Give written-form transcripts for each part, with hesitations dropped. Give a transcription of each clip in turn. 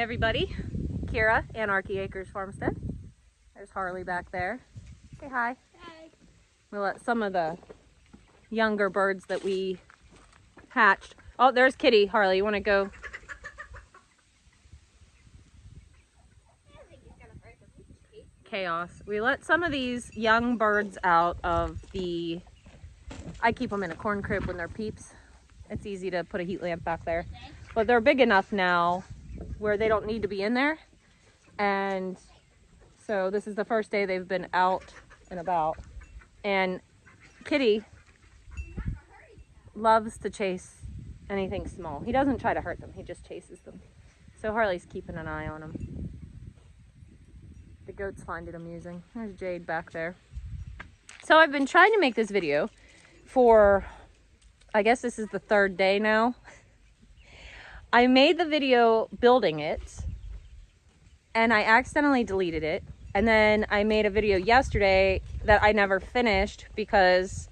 everybody. Kira, Anarchy Acres Farmstead. There's Harley back there. Say hi. Hi. We'll let some of the younger birds that we hatched. Oh, there's Kitty. Harley, you want to go? Chaos. We let some of these young birds out of the... I keep them in a corn crib when they're peeps. It's easy to put a heat lamp back there. But they're big enough now where they don't need to be in there. And so this is the first day they've been out and about. And Kitty loves to chase anything small. He doesn't try to hurt them, he just chases them. So Harley's keeping an eye on them. The goats find it amusing. There's Jade back there. So I've been trying to make this video for, I guess this is the third day now. I made the video building it and I accidentally deleted it. And then I made a video yesterday that I never finished because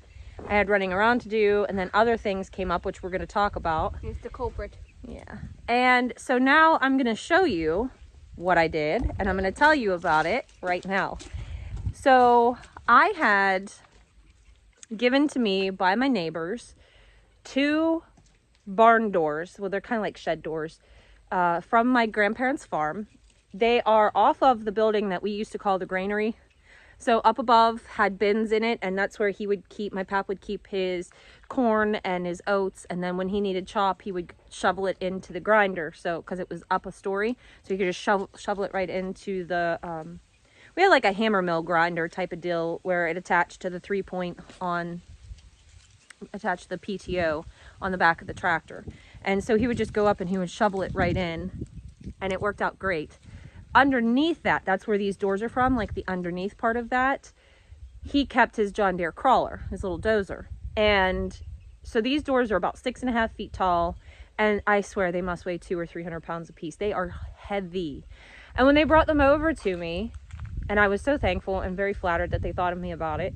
I had running around to do, and then other things came up which we're going to talk about. It's the culprit. Yeah. And so now I'm going to show you what I did, and I'm going to tell you about it right now. So I had given to me by my neighbors 2 barn doors. Well, they're kind of like shed doors from my grandparents' farm. They are off of the building that we used to call the granary. So up above had bins in it, and that's where he would keep, my pap would keep his corn and his oats, and then when he needed chop, he would shovel it into the grinder. So, because it was up a story, so you could just shovel it right into the, we had like a hammer mill grinder type of deal where it attached to the 3-point on, attached to the PTO on the back of the tractor. And so he would just go up and he would shovel it right in, and it worked out great. Underneath that, that's where these doors are from, like the underneath part of that, he kept his John Deere crawler, his little dozer. And so these doors are about 6.5 feet tall, and I swear they must weigh 200 or 300 pounds a piece. They are heavy. And when they brought them over to me, and I was so thankful and very flattered that they thought of me about it,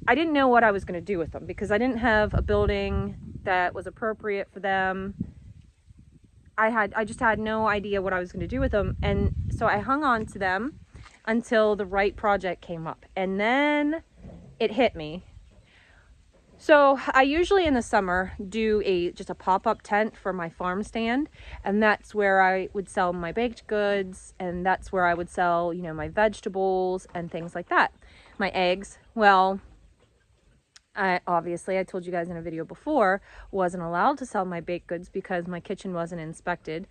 I didn't know what I was going to do with them because I didn't have a building that was appropriate for them. I just had no idea what I was going to do with them. And so I hung on to them until the right project came up. And then it hit me. So I usually in the summer do just a pop-up tent for my farm stand. And that's where I would sell my baked goods. And that's where I would sell, you know, my vegetables and things like that. My eggs. Well, obviously, I told you guys in a video before, wasn't allowed to sell my baked goods because my kitchen wasn't inspected.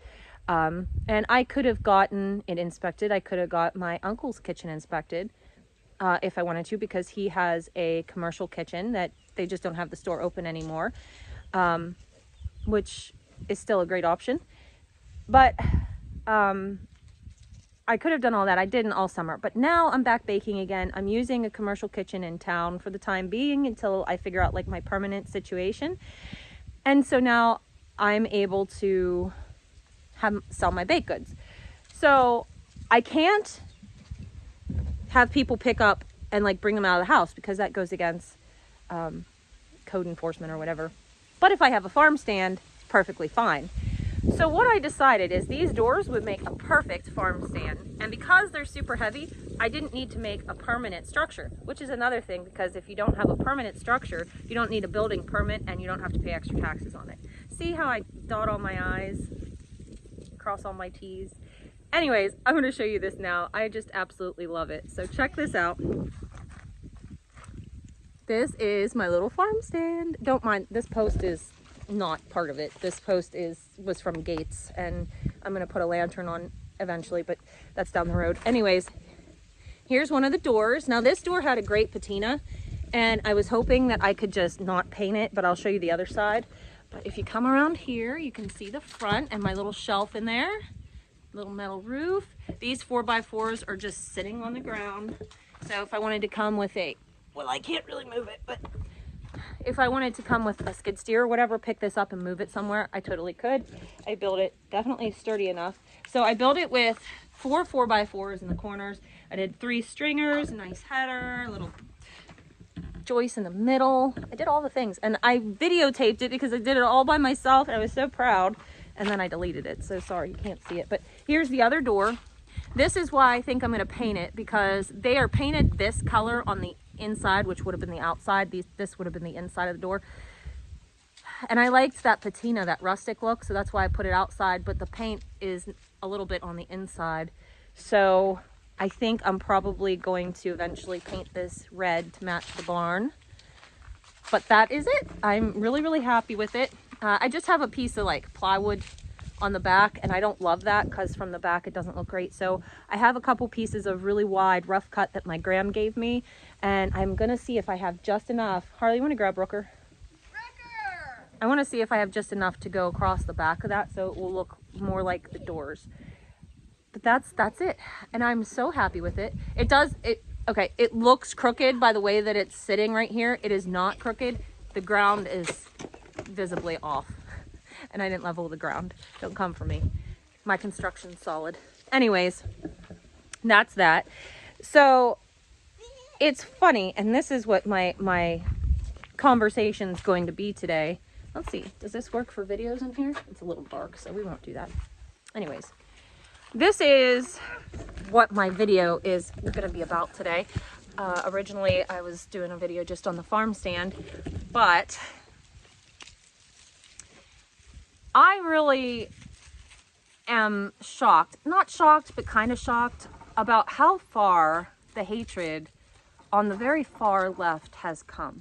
And I could have gotten it inspected. I could have got my uncle's kitchen inspected if I wanted to, because he has a commercial kitchen that they just don't have the store open anymore, which is still a great option. But I could have done all that. I didn't all summer, but now I'm back baking again. I'm using a commercial kitchen in town for the time being until I figure out like my permanent situation. And so now I'm able to sell my baked goods. So I can't have people pick up and like bring them out of the house because that goes against code enforcement or whatever. But if I have a farm stand, perfectly fine. So what I decided is these doors would make a perfect farm stand. And because they're super heavy, I didn't need to make a permanent structure, which is another thing, because if you don't have a permanent structure, you don't need a building permit and you don't have to pay extra taxes on it. See how I dot all my I's, cross all my T's? Anyways, I'm going to show you this now. I just absolutely love it. So check this out. This is my little farm stand. Don't mind, this post is not part of it. This post was from Gates, and I'm going to put a lantern on eventually, but that's down the road. Anyways, here's one of the doors. Now this door had a great patina, and I was hoping that I could just not paint it, but I'll show you the other side. But if you come around here, you can see the front and my little shelf in there, little metal roof. These 4x4s are just sitting on the ground. So if I wanted to come with well, I can't really move it, but if I wanted to come with a skid steer or whatever, pick this up and move it somewhere, I totally could. I built it definitely sturdy enough. So I built it with 4 4x4s in the corners. I did 3 stringers, a nice header, a little joist in the middle. I did all the things, and I videotaped it because I did it all by myself, and I was so proud. and then I deleted it. So sorry, you can't see it. But here's the other door. This is why I think I'm going to paint it, because they are painted this color on the inside, which would have been the outside. This would have been the inside of the door. And I liked that patina, that rustic look, so that's why I put it outside, but the paint is a little bit on the inside. So I think I'm probably going to eventually paint this red to match the barn. But that is it. I'm really, really happy with it. I just have a piece of like plywood on the back, and I don't love that because from the back it doesn't look great. So I have a couple pieces of really wide rough cut that my gram gave me, and I'm gonna see if I have just enough. Harley, you want to grab Rooker? I want to see if I have just enough to go across the back of that so it will look more like the doors. But that's it, and I'm so happy with it. Okay, it looks crooked by the way that it's sitting right here. It is not crooked. The ground is visibly off, and I didn't level the ground. Don't come for me. My construction's solid. Anyways, that's that. So it's funny, and this is what my conversation's going to be today. Let's see, does this work for videos in here? It's a little dark, so we won't do that. Anyways, this is what my video is going to be about today. Originally, I was doing a video just on the farm stand, but I really am shocked, not shocked, but kind of shocked about how far the hatred on the very far left has come.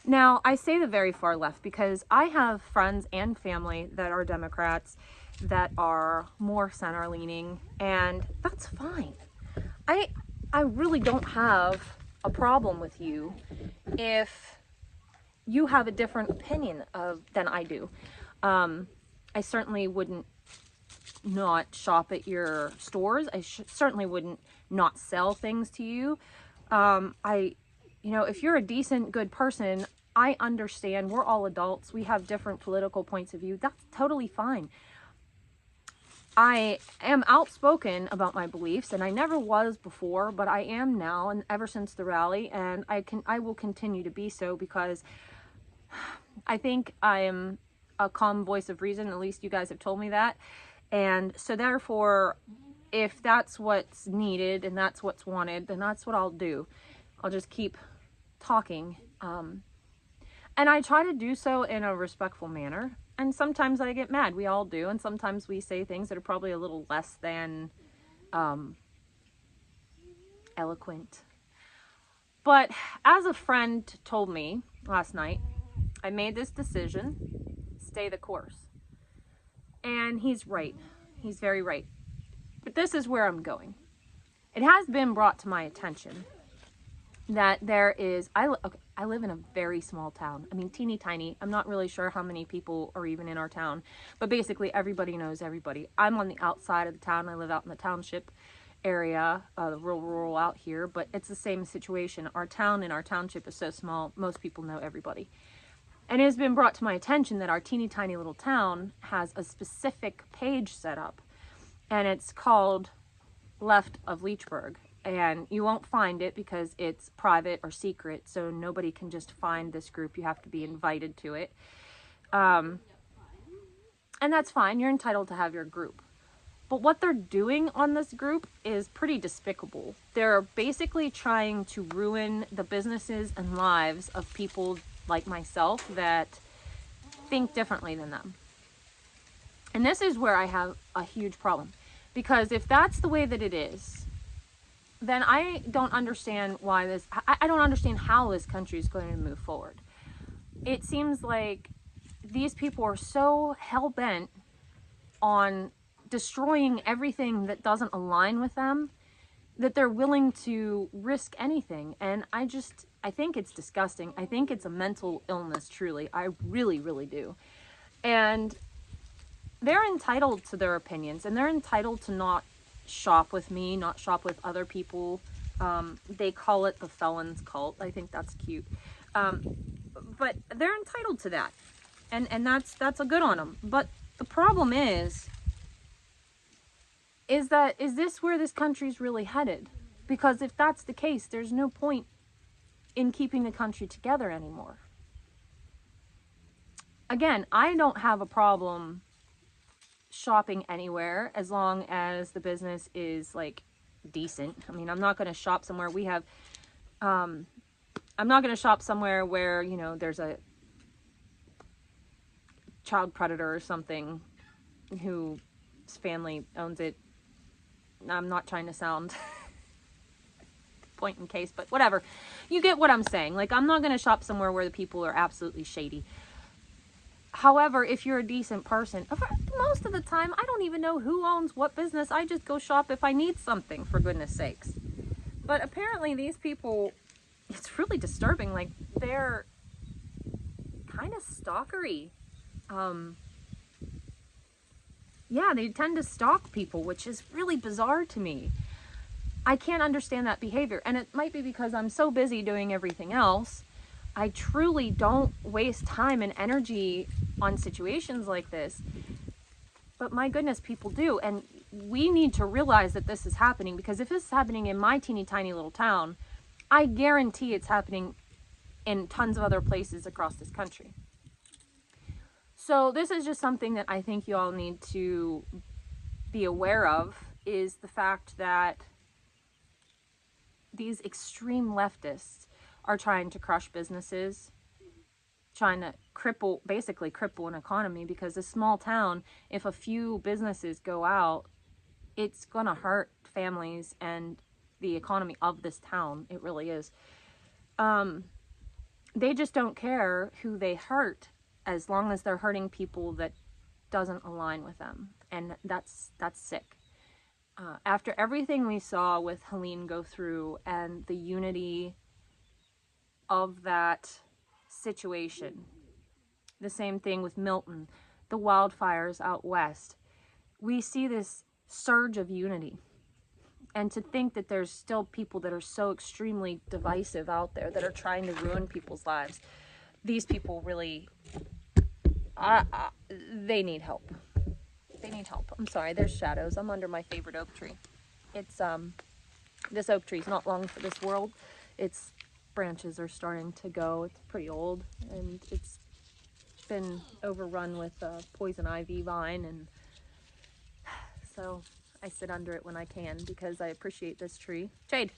Now, I say the very far left because I have friends and family that are Democrats that are more center-leaning, and that's fine. I really don't have a problem with you if you have a different opinion than I do. I certainly wouldn't not shop at your stores. I certainly wouldn't not sell things to you. You know, if you're a decent, good person, I understand. We're all adults. We have different political points of view. That's totally fine. I am outspoken about my beliefs, and I never was before, but I am now, and ever since the rally, and I will continue to be so, because I think I am a calm voice of reason. At least you guys have told me that. And so therefore, if that's what's needed and that's what's wanted, then that's what I'll do. I'll just keep talking. And I try to do so in a respectful manner. And sometimes I get mad. We all do. And sometimes we say things that are probably a little less than eloquent. But as a friend told me last night, I made this decision, stay the course. And he's right. He's very right. But this is where I'm going. It has been brought to my attention that there is, I live in a very small town. I mean, teeny tiny. I'm not really sure how many people are even in our town, but basically everybody knows everybody. I'm on the outside of the town. I live out in the township area, the rural out here, but it's the same situation. Our town and our township is so small, most people know everybody. And it has been brought to my attention that our teeny tiny little town has a specific page set up, and it's called Left of Leechburg. And you won't find it because it's private or secret, so nobody can just find this group. You have to be invited to it. And that's fine. You're entitled to have your group. But what they're doing on this group is pretty despicable. They're basically trying to ruin the businesses and lives of people like myself that think differently than them. And this is where I have a huge problem. Because if that's the way that it is, then I don't understand why I don't understand how this country is going to move forward. It seems like these people are so hell-bent on destroying everything that doesn't align with them that they're willing to risk anything. And I think it's disgusting. I think it's a mental illness, truly. I really, really do. And they're entitled to their opinions, and they're entitled to not shop with me, not shop with other people. They call it the felon's cult. I think that's cute. But they're entitled to that. And that's a good on them. But the problem is this where this country's really headed? Because if that's the case, there's no point in keeping the country together anymore. Again, I don't have a problem shopping anywhere as long as the business is like decent. I mean, I'm not going to shop somewhere we have, I'm not going to shop somewhere where, you know, there's a child predator or something whose family owns it. I'm not trying to sound point in case, but whatever. You get what I'm saying. Like, I'm not going to shop somewhere where the people are absolutely shady. However, if you're a decent person, most of the time, I don't even know who owns what business. I just go shop if I need something, for goodness sakes. But apparently these people, it's really disturbing. Like, they're kind of stalkery. Yeah, they tend to stalk people, which is really bizarre to me. I can't understand that behavior. And it might be because I'm so busy doing everything else. I truly don't waste time and energy on situations like this. But my goodness, people do. And we need to realize that this is happening, because if this is happening in my teeny tiny little town, I guarantee it's happening in tons of other places across this country. So this is just something that I think you all need to be aware of, is the fact that these extreme leftists are trying to crush businesses, trying to basically cripple an economy, because a small town, if a few businesses go out, it's gonna hurt families and the economy of this town. It really is. They just don't care who they hurt, as long as they're hurting people that doesn't align with them. And that's sick. After everything we saw with Helene go through, and the unity of that situation, the same thing with Milton, the wildfires out west, we see this surge of unity. And to think that there's still people that are so extremely divisive out there, that are trying to ruin people's lives, these people really, they need help. They need help. I'm sorry, there's shadows. I'm under my favorite oak tree. It's, this oak tree's not long for this world. Its branches are starting to go. It's pretty old, and it's been overrun with poison ivy vine, and so I sit under it when I can, because I appreciate this tree. Jade.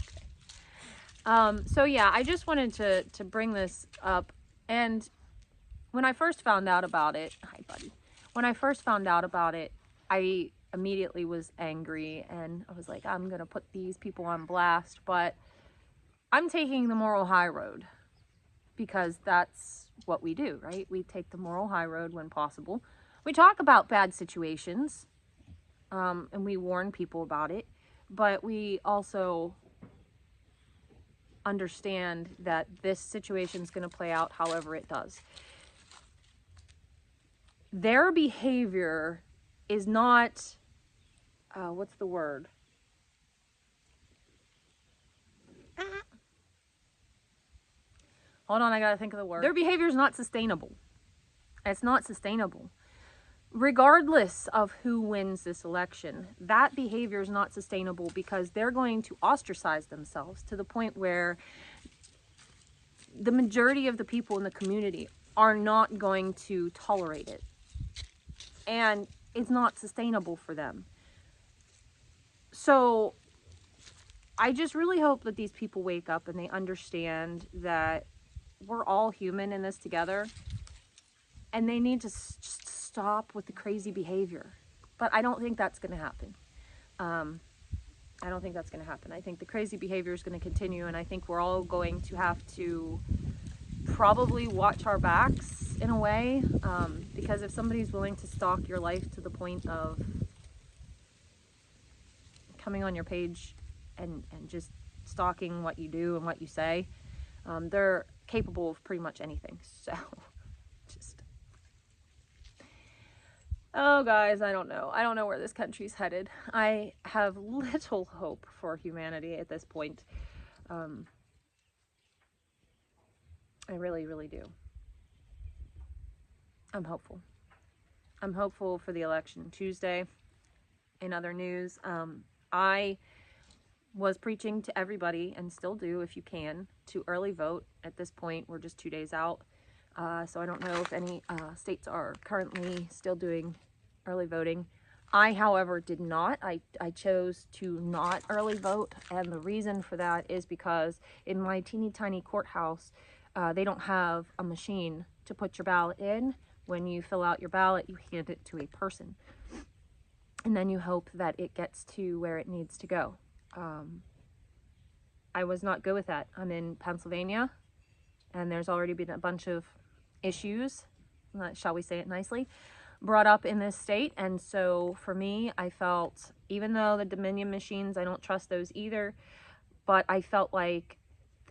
Okay. So yeah, I just wanted to bring this up. And when I first found out about it, hi buddy. When I first found out about it, I immediately was angry, and I was like, I'm gonna put these people on blast, but I'm taking the moral high road, because that's what we do, right? We take the moral high road when possible. We talk about bad situations, and we warn people about it, but we also understand that this situation is going to play out however it does. Their behavior is not, what's the word? Hold on, I gotta think of the word. Their behavior is not sustainable. It's not sustainable. Regardless of who wins this election, that behavior is not sustainable, because they're going to ostracize themselves to the point where the majority of the people in the community are not going to tolerate it. And it's not sustainable for them. So I just really hope that these people wake up and they understand that we're all human in this together, and they need to stop with the crazy behavior. But I don't think that's going to happen. I don't think that's going to happen. I think the crazy behavior is going to continue, and I think we're all going to have to probably watch our backs in a way, because if somebody's willing to stalk your life to the point of coming on your page and just stalking what you do and what you say, they're capable of pretty much anything. So just, oh guys, I don't know where this country's headed. I have little hope for humanity at this point. I really, really do. I'm hopeful. I'm hopeful for the election Tuesday. In other news, I was preaching to everybody, and still do if you can, to early vote. At this point, we're just 2 days out. So I don't know if any states are currently still doing early voting. I, however, did not. I chose to not early vote, and the reason for that is because in my teeny tiny courthouse, they don't have a machine to put your ballot in. When you fill out your ballot, you hand it to a person, and then you hope that it gets to where it needs to go. I was not good with that. I'm in Pennsylvania, and there's already been a bunch of issues, shall we say it nicely, brought up in this state. And so for me, I felt, even though the Dominion machines, I don't trust those either, but I felt like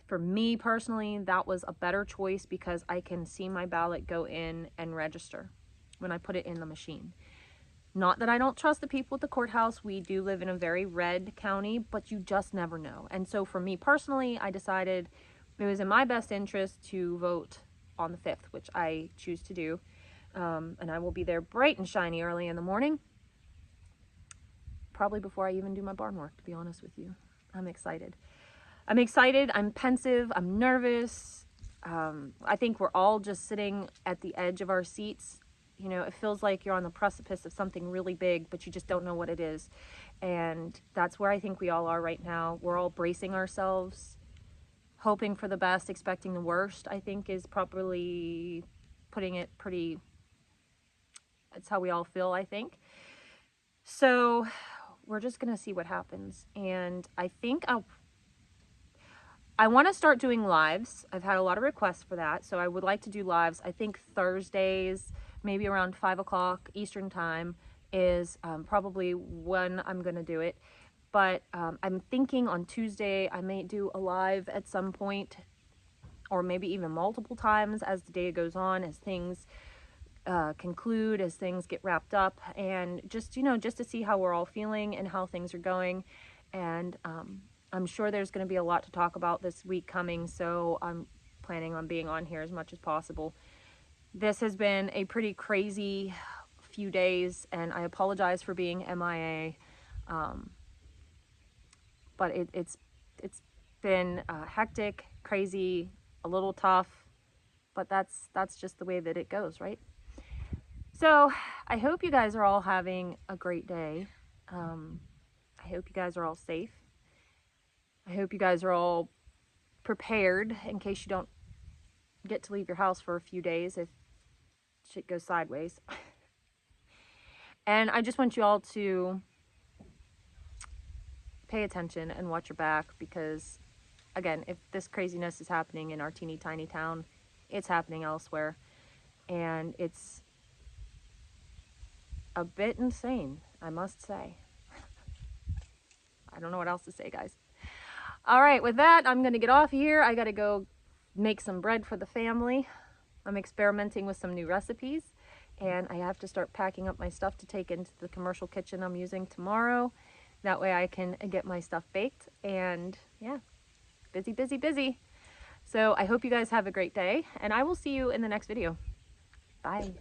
for me personally, that was a better choice because I can see my ballot go in and register when I put it in the machine. Not that I don't trust the people at the courthouse. We do live in a very red county, but you just never know. And so for me personally, I decided it was in my best interest to vote on the 5th, which I choose to do. And I will be there bright and shiny early in the morning. Probably before I even do my barn work, to be honest with you. I'm excited. I'm pensive, I'm nervous. I think we're all just sitting at the edge of our seats. You know, it feels like you're on the precipice of something really big, but you just don't know what it is. And that's where I think we all are right now. We're all bracing ourselves, hoping for the best, expecting the worst, I think is probably putting it pretty, that's how we all feel, I think. So we're just going to see what happens. And I think I want to start doing lives. I've had a lot of requests for that. So I would like to do lives. I think Thursdays, maybe around 5 o'clock Eastern time is probably when I'm going to do it. But I'm thinking on Tuesday, I may do a live at some point, or maybe even multiple times as the day goes on, as things conclude, as things get wrapped up, and just, you know, just to see how we're all feeling and how things are going. And I'm sure there's going to be a lot to talk about this week coming, so I'm planning on being on here as much as possible. This has been a pretty crazy few days, and I apologize for being MIA, but it's been hectic, crazy, a little tough, but that's just the way that it goes, right? So I hope you guys are all having a great day. I hope you guys are all safe. I hope you guys are all prepared in case you don't get to leave your house for a few days if shit goes sideways. And I just want you all to pay attention and watch your back, because again, if this craziness is happening in our teeny tiny town, it's happening elsewhere, and it's a bit insane, I must say. I don't know what else to say, guys. All right, with that, I'm going to get off here. I got to go make some bread for the family. I'm experimenting with some new recipes, and I have to start packing up my stuff to take into the commercial kitchen I'm using tomorrow. That way I can get my stuff baked, and yeah, busy, busy, busy. So I hope you guys have a great day, and I will see you in the next video. Bye.